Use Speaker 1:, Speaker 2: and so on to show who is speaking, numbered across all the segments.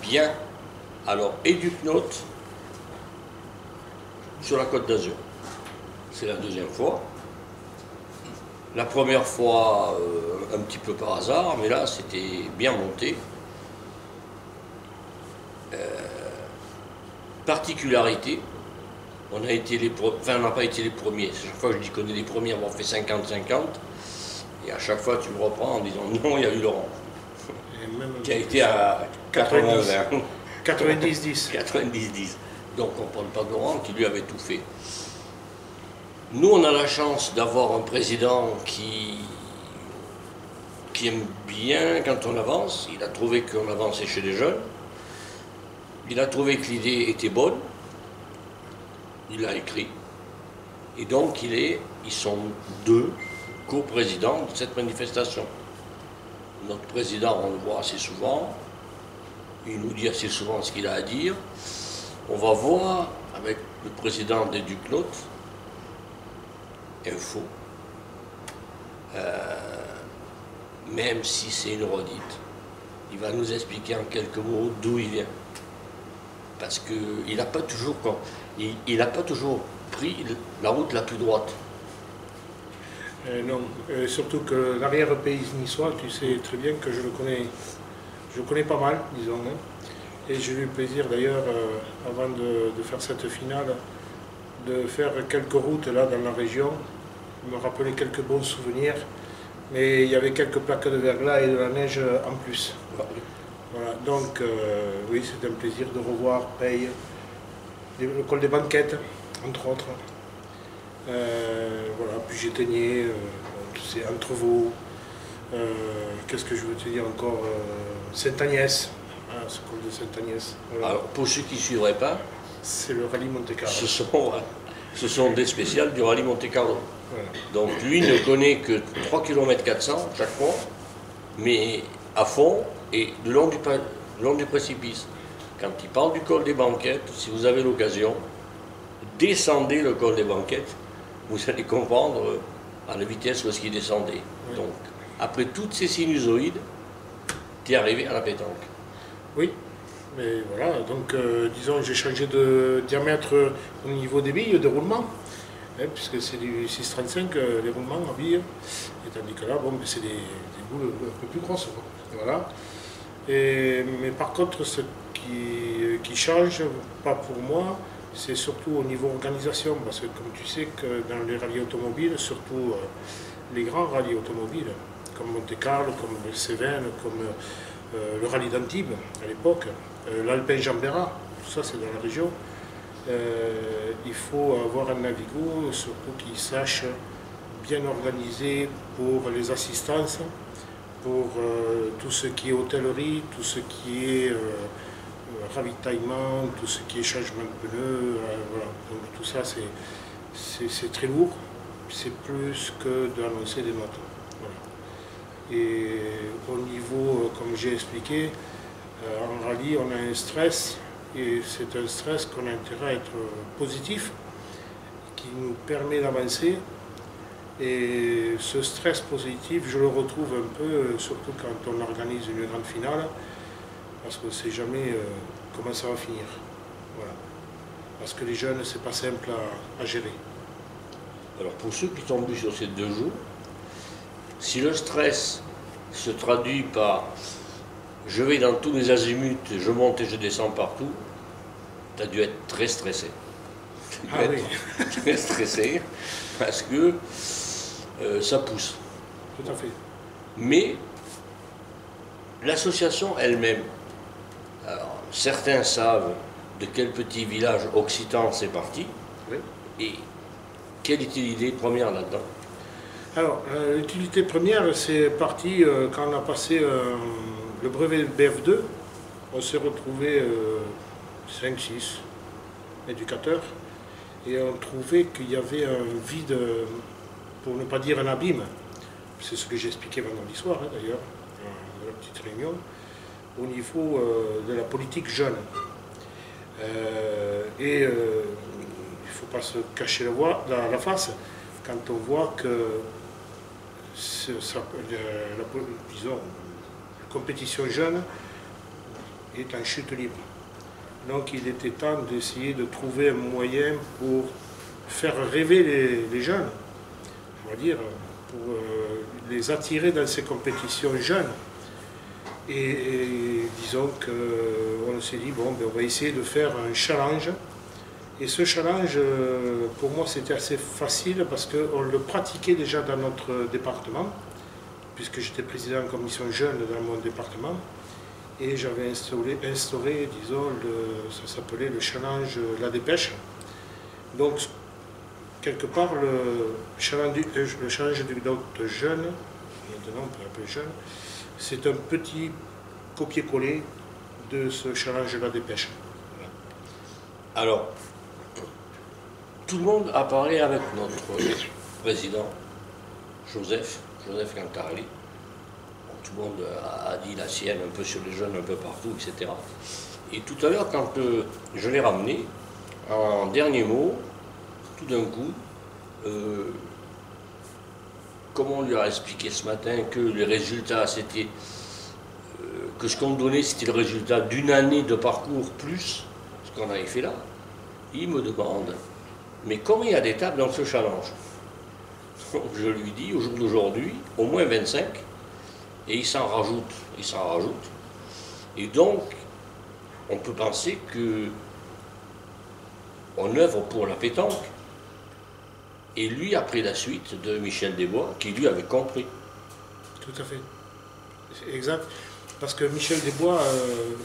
Speaker 1: bien. Alors, Educnot sur la Côte d'Azur. C'est la deuxième fois. La première fois, un petit peu par hasard, mais là, c'était bien monté. Particularité, on a été les premiers, enfin, on n'a pas été les premiers. Chaque fois, je dis qu'on est les premiers à avoir fait 50-50. Et à chaque fois, tu me reprends en disant non, il y a eu Laurent. Qui a été à 80-20.
Speaker 2: 90-10.
Speaker 1: 90-10. Donc on ne parle pas de Laurent qui lui avait tout fait. Nous, on a la chance d'avoir un président qui aime bien quand on avance. Il a trouvé qu'on avançait chez les jeunes. Il a trouvé que l'idée était bonne. Il l'a écrit. Et donc ils sont deux co-présidents de cette manifestation. Notre président, on le voit assez souvent. Il nous dit assez souvent ce qu'il a à dire. On va voir avec le président d'Educnot, Info, même si c'est une redite, il va nous expliquer en quelques mots d'où il vient. Parce qu'il n'a pas toujours, pris la route la plus droite.
Speaker 2: Non, surtout que l'arrière-pays niçois, tu sais très bien que je le connais pas mal, disons. Hein. Et j'ai eu le plaisir d'ailleurs, avant de faire cette finale, de faire quelques routes là dans la région, me rappeler quelques bons souvenirs, mais il y avait quelques plaques de verglas et de la neige en plus. Voilà, donc oui, c'est un plaisir de revoir Peille, le col des Banquettes, entre autres. Voilà, puis j'éteignais, c'est Entrevaux, qu'est-ce que je veux te dire encore, Sainte-Agnès, ce col de Sainte-Agnès. Voilà.
Speaker 1: Alors pour ceux qui ne suivraient pas,
Speaker 2: c'est le rallye Monte-Carlo.
Speaker 1: Ce sont des spéciales du rallye Monte-Carlo.
Speaker 2: Voilà.
Speaker 1: Donc lui ne connaît que 3 km 400 chaque fois, mais à fond et le long du précipice. Quand il parle du col des Banquettes, si vous avez l'occasion, descendez le col des Banquettes, vous allez comprendre à la vitesse où est-ce qu'il descendait. Oui. Donc, après toutes ces sinusoïdes, tu es arrivé à la pétanque.
Speaker 2: Oui, mais voilà, donc disons j'ai changé de diamètre au niveau des billes de roulement, hein, puisque c'est du 635 les roulements en billes, et tandis que là, bon, c'est des boules un peu plus grosses. Quoi. Voilà. Mais par contre, ce qui change, pas pour moi, c'est surtout au niveau organisation, parce que comme tu sais que dans les rallyes automobiles, surtout les grands rallyes automobiles, comme Monte-Carlo, comme le Cévennes, comme le rallye d'Antibes à l'époque, l'Alpin Jambera, tout ça c'est dans la région, il faut avoir un navigo, surtout qui sache bien organiser pour les assistances, pour tout ce qui est hôtellerie, tout ce qui est ravitaillement, tout ce qui est changement de pneus, voilà. Donc tout ça c'est très lourd, c'est plus que d'annoncer des notes. Voilà. Et au niveau, comme j'ai expliqué, en rallye on a un stress, et c'est un stress qu'on a intérêt à être positif, qui nous permet d'avancer. Et ce stress positif, je le retrouve un peu, surtout quand on organise une grande finale, parce qu'on ne sait jamais comment ça va finir. Voilà. Parce que les jeunes, c'est pas simple à gérer.
Speaker 1: Alors pour ceux qui tombent sur ces 2 jours, si le stress se traduit par je vais dans tous les azimuts, je monte et je descends partout, tu as dû être très stressé.
Speaker 2: Oui.
Speaker 1: Très stressé, parce que ça pousse.
Speaker 2: Tout à fait.
Speaker 1: Mais l'association elle-même, alors certains savent de quel petit village occitan c'est parti,
Speaker 2: oui.
Speaker 1: Et quelle était l'idée première là-dedans?
Speaker 2: Alors, l'utilité première, c'est parti quand on a passé le brevet BF2, on s'est retrouvé 5-6 éducateurs, et on trouvait qu'il y avait un vide, pour ne pas dire un abîme, c'est ce que j'ai expliqué vendredi soir hein, d'ailleurs, dans la petite réunion, au niveau de la politique jeune. Il ne faut pas se cacher la face quand on voit que disons, la compétition jeune est en chute libre. Donc il était temps d'essayer de trouver un moyen pour faire rêver les jeunes, on va dire, pour les attirer dans ces compétitions jeunes. Et disons qu'on s'est dit, bon, ben, on va essayer de faire un challenge. Et ce challenge, pour moi, c'était assez facile parce qu'on le pratiquait déjà dans notre département, puisque j'étais président de commission jeune dans mon département. Et j'avais instauré, disons, ça s'appelait le challenge La Dépêche. Donc, quelque part, le challenge du jeune, maintenant on peut l'appeler jeune, c'est un petit copier-coller de ce challenge La Dépêche. Voilà.
Speaker 1: Alors, tout le monde a parlé avec notre président, Joseph Cantarelli. Tout le monde a dit la sienne un peu sur les jeunes, un peu partout, etc. Et tout à l'heure, quand je l'ai ramené, en dernier mot, tout d'un coup, comme on lui a expliqué ce matin que les résultats, c'était que ce qu'on donnait, c'était le résultat d'une année de parcours plus ce qu'on avait fait là, il me demande, mais combien il y a d'étapes dans ce challenge? Donc je lui dis, au jour d'aujourd'hui, au moins 25, et il s'en rajoute, Et donc, on peut penser que on œuvre pour la pétanque. Et lui a pris la suite de Michel Desbois, qui lui avait compris.
Speaker 2: Tout à fait. C'est exact. Parce que Michel Desbois,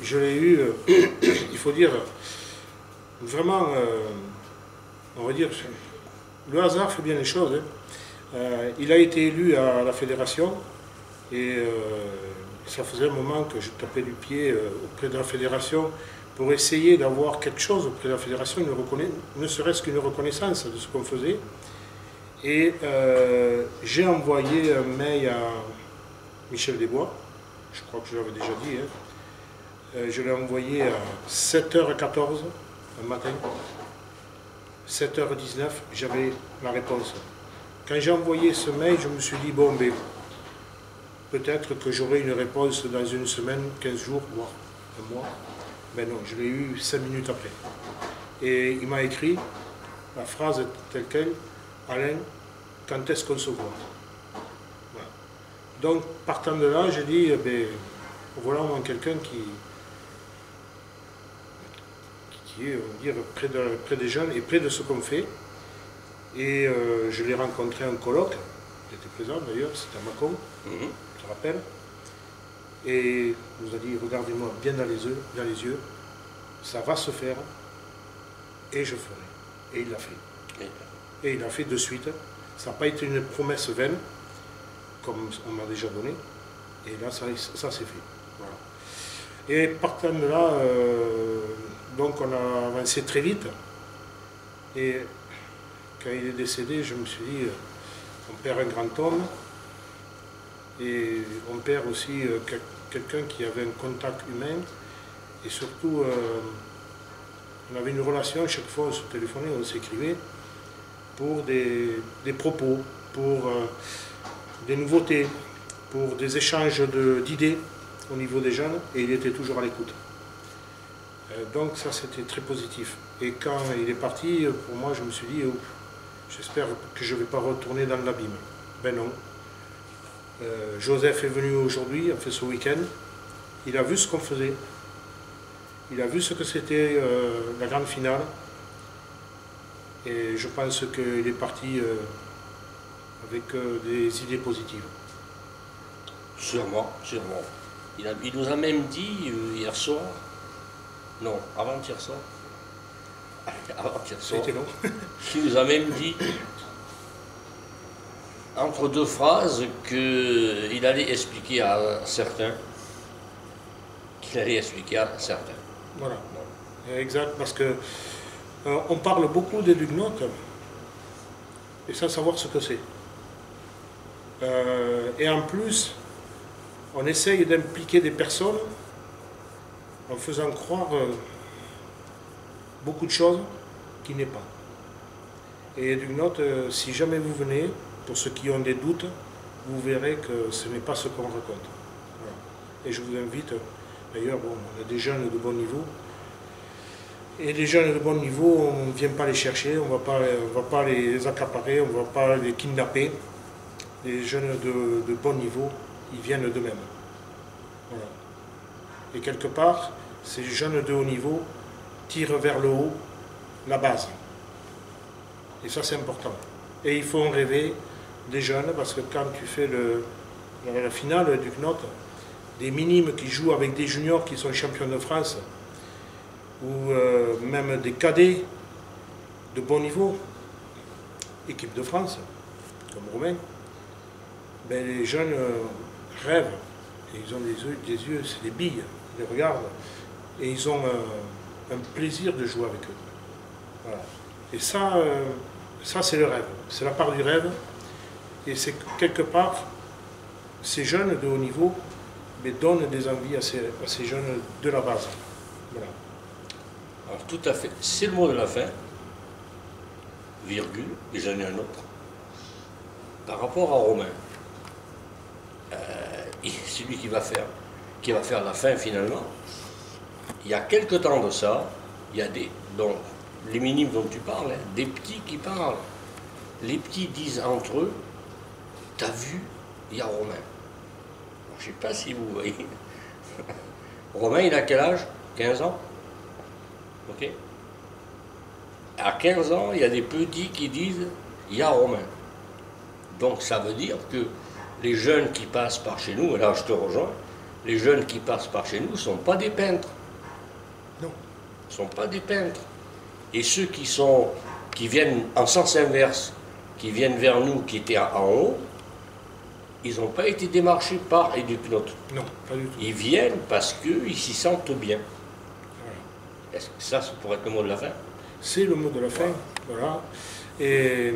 Speaker 2: je l'ai eu, il faut dire, vraiment, on va dire, le hasard fait bien les choses. Hein. Il a été élu à la fédération. Et ça faisait un moment que je tapais du pied auprès de la fédération pour essayer d'avoir quelque chose auprès de la fédération, ne serait-ce qu'une reconnaissance de ce qu'on faisait. Et j'ai envoyé un mail à Michel Desbois, je crois que je l'avais déjà dit, hein. Je l'ai envoyé à 7h14 un matin, 7h19, j'avais la réponse. Quand j'ai envoyé ce mail, je me suis dit, bon, ben, peut-être que j'aurai une réponse dans une semaine, 15 jours, voire un mois. Mais non, je l'ai eu 5 minutes après. Et il m'a écrit la phrase telle quelle, Alain, quand est-ce qu'on se voit? Voilà. Donc, partant de là, j'ai dit, ben, voilà au moins quelqu'un qui est, on va dire, près des jeunes et près de ce qu'on fait. Et je l'ai rencontré en colloque, j'étais présent d'ailleurs, c'était à Mâcon. Rappelle, et il nous a dit, regardez-moi bien dans les yeux, ça va se faire, et je ferai. Et il l'a fait. Et il l'a fait de suite. Ça n'a pas été une promesse vaine, comme on m'a déjà donné, et là, ça s'est fait. Voilà. Et partant de là, donc on a avancé très vite, et quand il est décédé, je me suis dit, on perd un grand homme, et on perd aussi quelqu'un qui avait un contact humain. Et surtout, on avait une relation, chaque fois on se téléphonait, on s'écrivait, pour des propos, pour des nouveautés, pour des échanges d'idées au niveau des jeunes, et il était toujours à l'écoute. Donc ça, c'était très positif. Et quand il est parti, pour moi, je me suis dit, oh, j'espère que je ne vais pas retourner dans l'abîme. Ben non. Joseph est venu aujourd'hui, a fait ce week-end, il a vu ce qu'on faisait, il a vu ce que c'était la grande finale, et je pense qu'il est parti avec des idées positives.
Speaker 1: Sûrement. Il nous a même dit hier soir, non, avant-hier soir,
Speaker 2: C'était long.
Speaker 1: Il nous a même dit, entre deux phrases, qu'il allait expliquer à certains.
Speaker 2: Voilà, exact, parce que on parle beaucoup des Lugnotes, et sans savoir ce que c'est. Et en plus, on essaye d'impliquer des personnes en faisant croire beaucoup de choses qui n'est pas. Et Lugnotes, si jamais vous venez, pour ceux qui ont des doutes, vous verrez que ce n'est pas ce qu'on raconte. Voilà. Et je vous invite D'ailleurs, bon, on a des jeunes de bon niveau. Et les jeunes de bon niveau, on ne vient pas les chercher, on ne va pas les accaparer, on ne va pas les kidnapper. Les jeunes de bon niveau, ils viennent d'eux-mêmes. Voilà. Et quelque part, ces jeunes de haut niveau tirent vers le haut la base. Et ça, c'est important. Et il faut en rêver des jeunes, parce que quand tu fais la finale du CNOT, des minimes qui jouent avec des juniors qui sont champions de France, ou même des cadets de bon niveau, équipe de France, comme Romain, ben les jeunes rêvent, et ils ont des yeux, c'est des billes, ils les regardent, et ils ont un plaisir de jouer avec eux. Voilà. Et ça c'est le rêve, c'est la part du rêve, et c'est quelque part, ces jeunes de haut niveau mais donnent des envies à ces jeunes de la base. Voilà.
Speaker 1: Alors tout à fait, c'est le mot de la fin, virgule, et j'en ai un autre. Par rapport à Romain, c'est lui qui va faire la fin finalement. Il y a quelque temps de ça, il y a donc, les minimes dont tu parles, hein, des petits qui parlent. Les petits disent entre eux, t'as vu, il y a Romain. Alors, je ne sais pas si vous voyez. Romain, il a quel âge? 15 ans? Ok. À 15 ans, il y a des petits qui disent, il y a Romain. Donc ça veut dire que les jeunes qui passent par chez nous, et là je te rejoins, les jeunes qui passent par chez nous ne sont pas des peintres.
Speaker 2: Non.
Speaker 1: Ne sont pas des peintres. Et ceux qui viennent en sens inverse, qui viennent vers nous, qui étaient en haut, ils n'ont pas été démarchés par Educnot.
Speaker 2: Non, pas du tout.
Speaker 1: Ils viennent parce qu'ils s'y sentent bien.
Speaker 2: Voilà.
Speaker 1: Est-ce que ça pourrait être le mot de la fin?
Speaker 2: C'est le mot de la fin, voilà. Et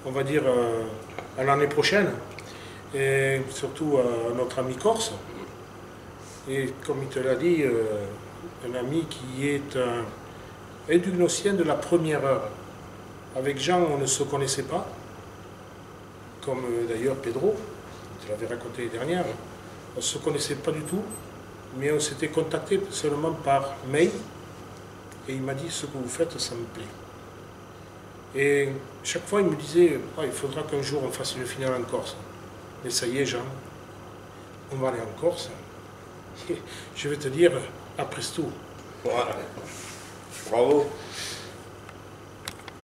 Speaker 2: on va dire à l'année prochaine, et surtout à notre ami corse. Et comme il te l'a dit, un ami qui est un édugnocien de la première heure. Avec Jean, on ne se connaissait pas, comme d'ailleurs Pedro, je l'avais raconté l'année dernière. On ne se connaissait pas du tout, mais on s'était contacté seulement par mail. Et il m'a dit, ce que vous faites, ça me plaît. Et chaque fois, il me disait, il faudra qu'un jour on fasse une finale en Corse. Mais ça y est, Jean, on va aller en Corse. Et je vais te dire, après tout.
Speaker 1: Voilà. Bravo.